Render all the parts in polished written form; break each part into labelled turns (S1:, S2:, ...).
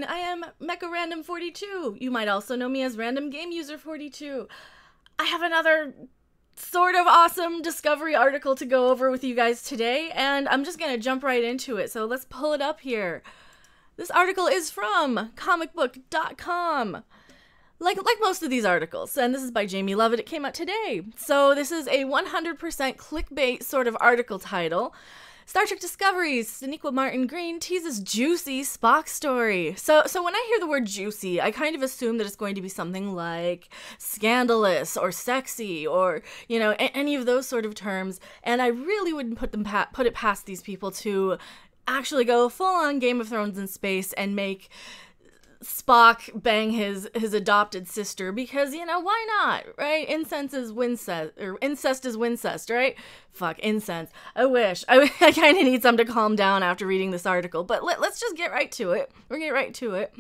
S1: I am MechaRandom42. You might also know me as Random Game User 42. I have another sort of awesome Discovery article to go over with you guys today, and I'm just gonna jump right into it. So let's pull it up here. This article is from comicbook.com. Like most of these articles, and this is by Jamie Lovett. It came out today. So this is a 100% clickbait sort of article title. Star Trek Discovery's Sonequa Martin Green teases juicy Spock story. So when I hear the word juicy, I kind of assume that it's going to be something like scandalous or sexy or, you know, any of those sort of terms. And I really wouldn't put it past these people to actually go full on Game of Thrones in space and make Spock bang his adopted sister, because, you know, why not, right? Incest is wincest, right? Fuck, incense. I wish. I kind of need some to calm down after reading this article, but let's just get right to it. We're gonna get right to it.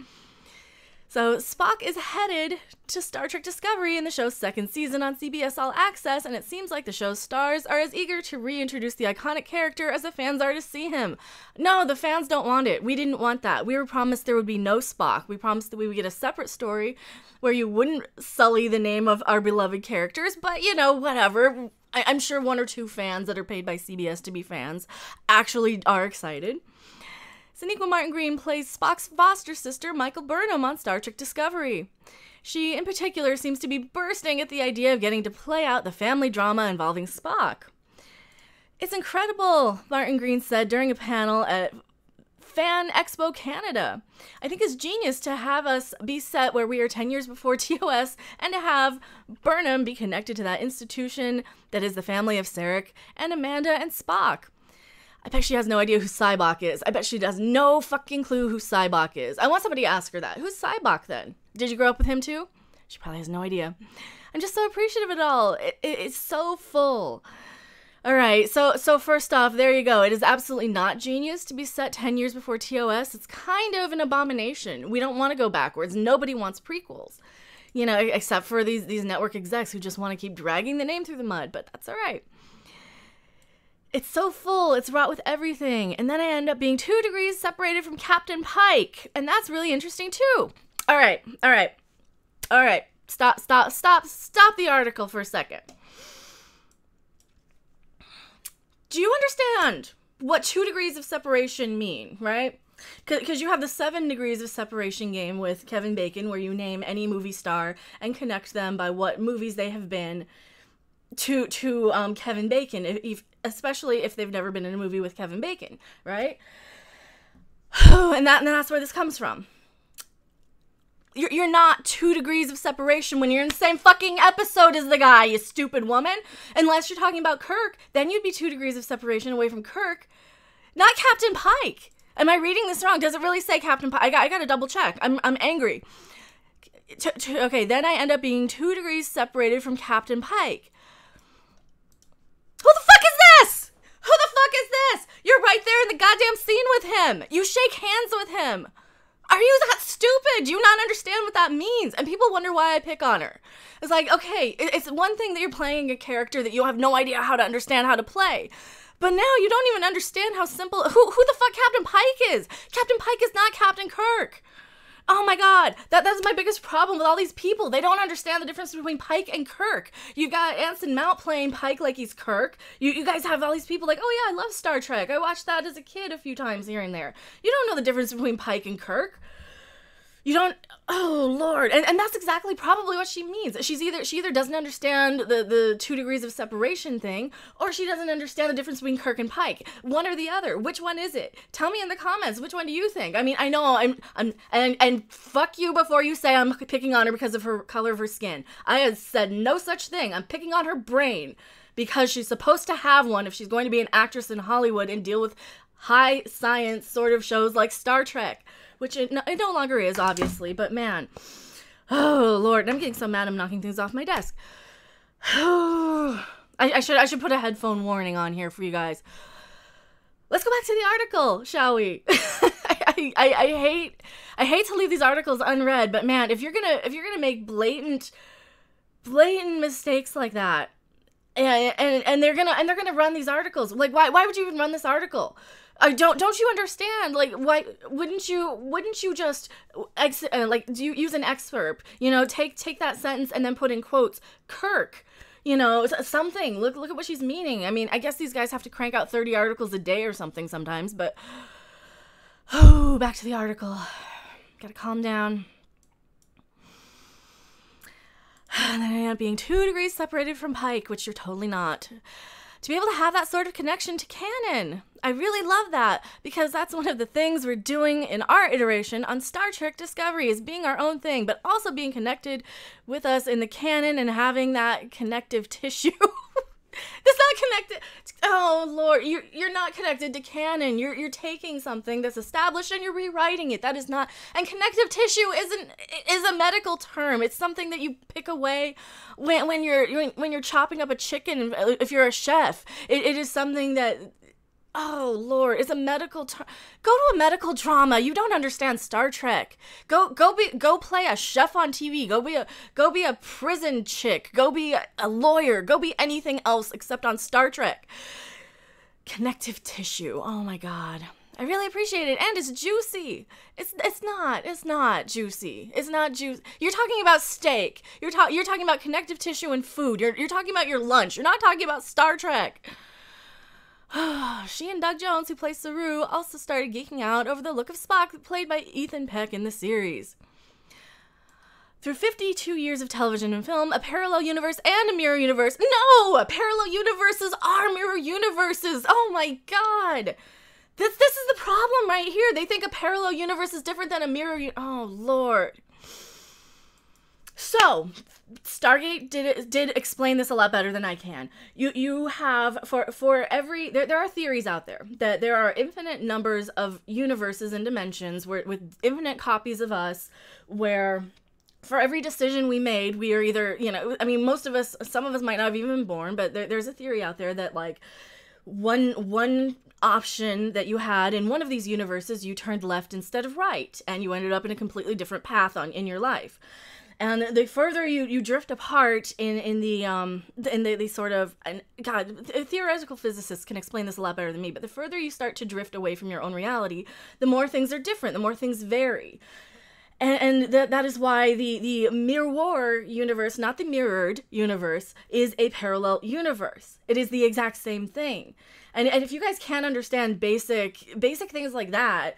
S1: So Spock is headed to Star Trek Discovery in the show's second season on CBS All Access, and it seems like the show's stars are as eager to reintroduce the iconic character as the fans are to see him. No, the fans don't want it. We didn't want that. We were promised there would be no Spock. We promised that we would get a separate story where you wouldn't sully the name of our beloved characters, but, you know, whatever. I'm sure one or two fans that are paid by CBS to be fans actually are excited. Sonequa Martin Green plays Spock's foster sister, Michael Burnham, on Star Trek Discovery. She, in particular, seems to be bursting at the idea of getting to play out the family drama involving Spock. It's incredible, Martin Green said during a panel at Fan Expo Canada. I think it's genius to have us be set where we are 10 years before TOS and to have Burnham be connected to that institution that is the family of Sarek and Amanda and Spock. I bet she has no idea who Cybok is. I bet she has no fucking clue who Cybok is. I want somebody to ask her that. Who's Cybok then? Did you grow up with him too? She probably has no idea. I'm just so appreciative of it all. It's so full. All right, so first off, there you go. It is absolutely not genius to be set 10 years before TOS. It's kind of an abomination. We don't want to go backwards. Nobody wants prequels. You know, except for these network execs who just want to keep dragging the name through the mud, but that's all right. It's so full, it's wrought with everything, and then I end up being 2 degrees separated from Captain Pike, and that's really interesting too. All right. Stop the article for a second. Do you understand what 2 degrees of separation mean, right? Because you have the 7 degrees of separation game with Kevin Bacon, where you name any movie star and connect them by what movies they have been to Kevin Bacon, especially if they've never been in a movie with Kevin Bacon, right? And that's where this comes from. You're not 2 degrees of separation when you're in the same fucking episode as the guy, you stupid woman. Unless you're talking about Kirk, then you'd be 2 degrees of separation away from Kirk, not Captain Pike. Am I reading this wrong? Does it really say Captain Pike? I gotta double check. I'm angry. Okay, then I end up being 2 degrees separated from Captain Pike. Who the fuck is this? Who the fuck is this? You're right there in the goddamn scene with him. You shake hands with him. Are you that stupid? Do you not understand what that means? And people wonder why I pick on her. It's like, okay, it's one thing that you're playing a character that you have no idea how to understand how to play. But now you don't even understand how simple, who the fuck Captain Pike is. Captain Pike is not Captain Kirk. Oh my god, that's my biggest problem with all these people. They don't understand the difference between Pike and Kirk. You got Anson Mount playing Pike like he's Kirk. You guys have all these people like, oh yeah, I love Star Trek. I watched that as a kid a few times here and there. You don't know the difference between Pike and Kirk. You don't, oh Lord. And that's exactly probably what she means. She either doesn't understand the 2 degrees of separation thing, or she doesn't understand the difference between Kirk and Pike. One or the other. Which one is it? Tell me in the comments, which one do you think? I mean, I know and fuck you before you say I'm picking on her because of her color of her skin. I have said no such thing. I'm picking on her brain because she's supposed to have one if she's going to be an actress in Hollywood and deal with high science sort of shows like Star Trek. Which it no longer is, obviously, but man. Oh, Lord, I'm getting so mad I'm knocking things off my desk. I should put a headphone warning on here for you guys. Let's go back to the article, shall we? I hate to leave these articles unread, but man, if you're gonna make blatant mistakes like that, and they're gonna run these articles, like why would you even run this article? Don't you understand? Like, why wouldn't you just use an excerpt? Take that sentence and then put in quotes Kirk. Something. Look at what she's meaning. I mean, I guess these guys have to crank out 30 articles a day or something sometimes, but back to the article. Gotta calm down. And then I end up being 2 degrees separated from Pike, which you're totally not. To be able to have that sort of connection to canon. I really love that, because that's one of the things we're doing in our iteration on Star Trek Discovery, is being our own thing, but also being connected with us in the canon and having that connective tissue. That's not connected. Oh Lord, you're not connected to canon. You're taking something that's established and you're rewriting it. That is not. And connective tissue is a medical term. It's something that you pick away when you're chopping up a chicken. If you're a chef, it is something that. Oh Lord, it's a medical term. Go to a medical drama. You don't understand Star Trek. Go play a chef on TV. Go be a prison chick. Go be a lawyer. Go be anything else except on Star Trek. Connective tissue. Oh my God. I really appreciate it, and it's juicy. It's not juicy. It's not juicy. You're talking about steak. You're talking about connective tissue and food. You're talking about your lunch. You're not talking about Star Trek. She and Doug Jones, who plays Saru, also started geeking out over the look of Spock, played by Ethan Peck in the series. Through 52 years of television and film, a parallel universe and a mirror universe. No! Parallel universes are mirror universes! Oh my God! This is the problem right here. They think a parallel universe is different than a mirror Oh, Lord. So, Stargate did explain this a lot better than I can. You have, for every, there are theories out there that there are infinite numbers of universes and dimensions with infinite copies of us, where for every decision we made, we are either, some of us might not have even been born, but there's a theory out there that, like, one option that you had in one of these universes, you turned left instead of right, and you ended up in a completely different path in your life. And the further you drift apart in the sort of, and God, theoretical physicists can explain this a lot better than me, but the further you start to drift away from your own reality, the more things are different, the more things vary. And that is why the mirror universe, not the mirrored universe, is a parallel universe. It is the exact same thing. And if you guys can't understand basic things like that,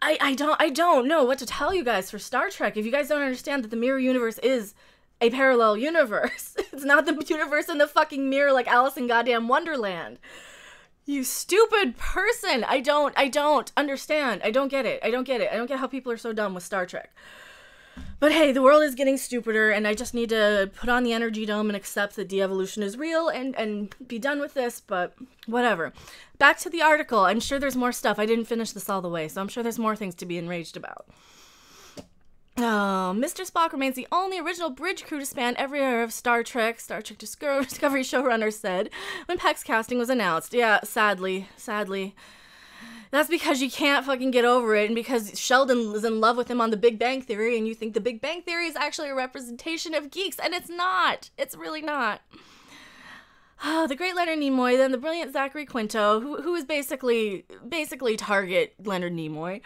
S1: I don't know what to tell you guys for Star Trek. If you guys don't understand that the mirror universe is a parallel universe, it's not the universe in the fucking mirror like Alice in goddamn Wonderland. You stupid person. I don't understand. I don't get it. I don't get how people are so dumb with Star Trek. But hey, the world is getting stupider, and I just need to put on the energy dome and accept that de-evolution is real and be done with this, but whatever. Back to the article. I'm sure there's more stuff. I didn't finish this all the way, so I'm sure there's more things to be enraged about. Oh, Mr. Spock remains the only original bridge crew to span every era of Star Trek Discovery showrunners said when Peck's casting was announced. Yeah, sadly. That's because you can't fucking get over it, and because Sheldon is in love with him on The Big Bang Theory, and you think The Big Bang Theory is actually a representation of geeks, and it's not. It's really not. The great Leonard Nimoy, then the brilliant Zachary Quinto, who is basically target Leonard Nimoy,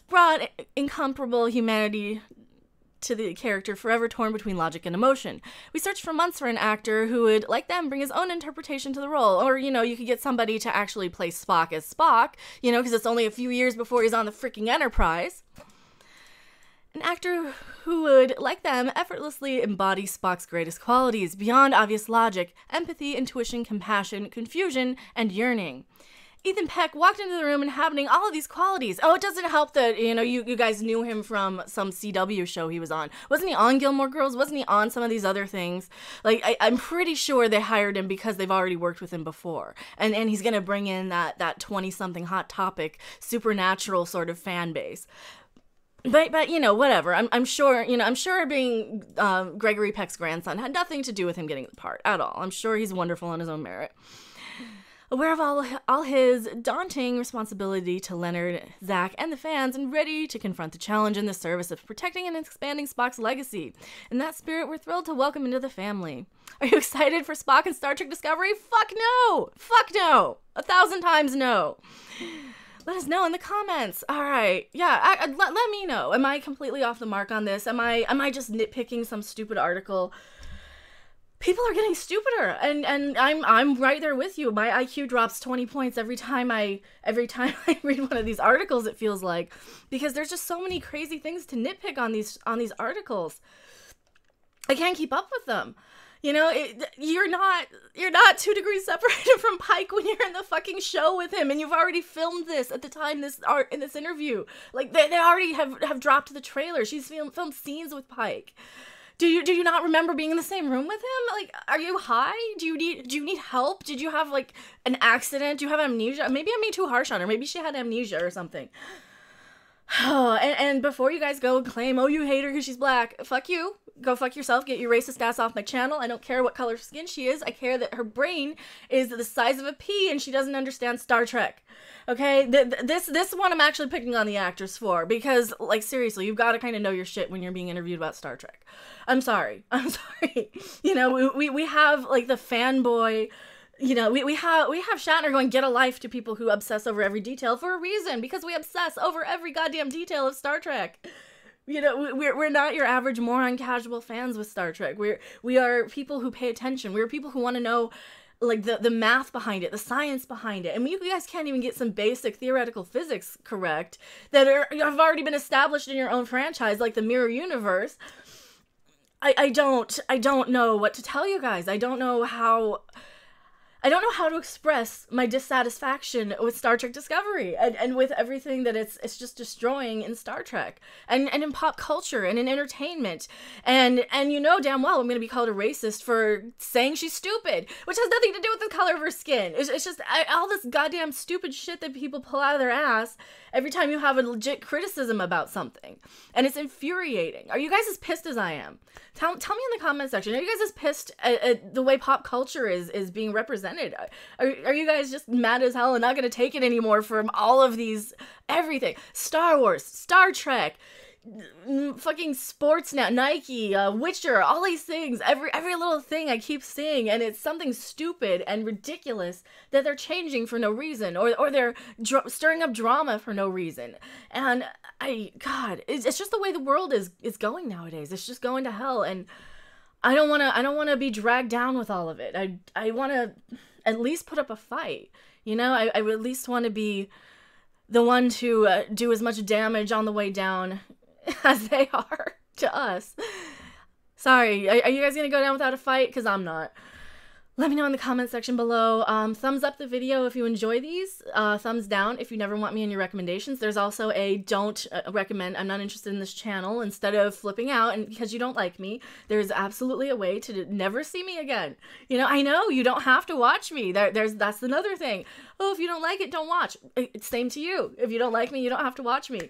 S1: brought incomparable humanity to the character forever torn between logic and emotion. We searched for months for an actor who would, like them, bring his own interpretation to the role. Or, you could get somebody to actually play Spock as Spock, because it's only a few years before he's on the freaking Enterprise. An actor who would, like them, effortlessly embody Spock's greatest qualities, beyond obvious logic, empathy, intuition, compassion, confusion, and yearning. Ethan Peck walked into the room inhabiting all of these qualities. Oh, it doesn't help that, you guys knew him from some CW show he was on. Wasn't he on Gilmore Girls? Wasn't he on some of these other things? Like, I'm pretty sure they hired him because they've already worked with him before. And he's going to bring in that 20-something Hot Topic, supernatural sort of fan base. But whatever. I'm sure being Gregory Peck's grandson had nothing to do with him getting the part at all. I'm sure he's wonderful on his own merit. Aware of all his daunting responsibility to Leonard, Zach, and the fans, and ready to confront the challenge in the service of protecting and expanding Spock's legacy. In that spirit, we're thrilled to welcome him to the family. Are you excited for Spock and Star Trek Discovery? Fuck no! Fuck no! 1,000 times no! Let us know in the comments. All right. Yeah, let me know. Am I completely off the mark on this? Am I just nitpicking some stupid article? People are getting stupider, and I'm right there with you. My IQ drops 20 points every time I read one of these articles, it feels like, because there's just so many crazy things to nitpick on these articles. I can't keep up with them. You know, you're not 2 degrees separated from Pike when you're in the fucking show with him, and you've already filmed this at the time in this interview. Like, they already have dropped the trailer. She's filmed scenes with Pike. Do you not remember being in the same room with him? Like, are you high? Do you need help? Did you have like an accident? Do you have amnesia? Maybe I'm being too harsh on her. Maybe she had amnesia or something. And before you guys go and claim, oh, you hate her because she's black, fuck you. Go fuck yourself. Get your racist ass off my channel. I don't care what color skin she is. I care that her brain is the size of a pea and she doesn't understand Star Trek. Okay? This one I'm actually picking on the actress for, because, like, seriously, you've got to kind of know your shit when you're being interviewed about Star Trek. I'm sorry. You know, we have, like, the fanboy. You know, we have Shatner going, get a life, to people who obsess over every detail for a reason, because we obsess over every goddamn detail of Star Trek. You know, we're not your average moron casual fans with Star Trek. We are people who pay attention. We're people who want to know, like, the math behind it, the science behind it. And you guys can't even get some basic theoretical physics correct that have already been established in your own franchise, like the Mirror Universe. I don't know what to tell you guys. I don't know how to express my dissatisfaction with Star Trek Discovery and with everything that it's just destroying in Star Trek and in pop culture and in entertainment. And you know damn well I'm going to be called a racist for saying she's stupid, which has nothing to do with the color of her skin. It's just all this goddamn stupid shit that people pull out of their ass every time you have a legit criticism about something. And it's infuriating. Are you guys as pissed as I am? Tell me in the comment section. Are you guys as pissed at the way pop culture is being represented? Are you guys just mad as hell and not going to take it anymore from all of these, everything? Star Wars, Star Trek, fucking sports now, Nike, Witcher, all these things, every little thing I keep seeing, and it's something stupid and ridiculous that they're changing for no reason, or they're stirring up drama for no reason. And God, it's just the way the world is going nowadays. It's just going to hell, and I don't want to be dragged down with all of it. I want to at least put up a fight. You know, I would at least want to be the one to do as much damage on the way down as they are to us. Sorry, are you guys gonna go down without a fight? Because I'm not. Let me know in the comment section below. Thumbs up the video if you enjoy these. Thumbs down if you never want me in your recommendations. There's also a don't recommend, I'm not interested in this channel. Instead of flipping out and because you don't like me, there's absolutely a way to never see me again. You know, I know you don't have to watch me. That's another thing. Oh, if you don't like it, don't watch. It's same to you. If you don't like me, you don't have to watch me.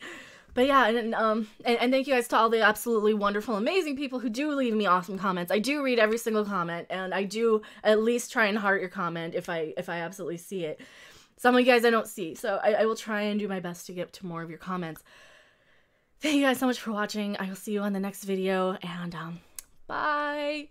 S1: But yeah, and thank you guys to all the absolutely wonderful, amazing people who do leave me awesome comments. I do read every single comment, and I do at least try and heart your comment if I absolutely see it. Some of you guys I don't see, so I will try and do my best to get to more of your comments. Thank you guys so much for watching. I will see you on the next video, and bye!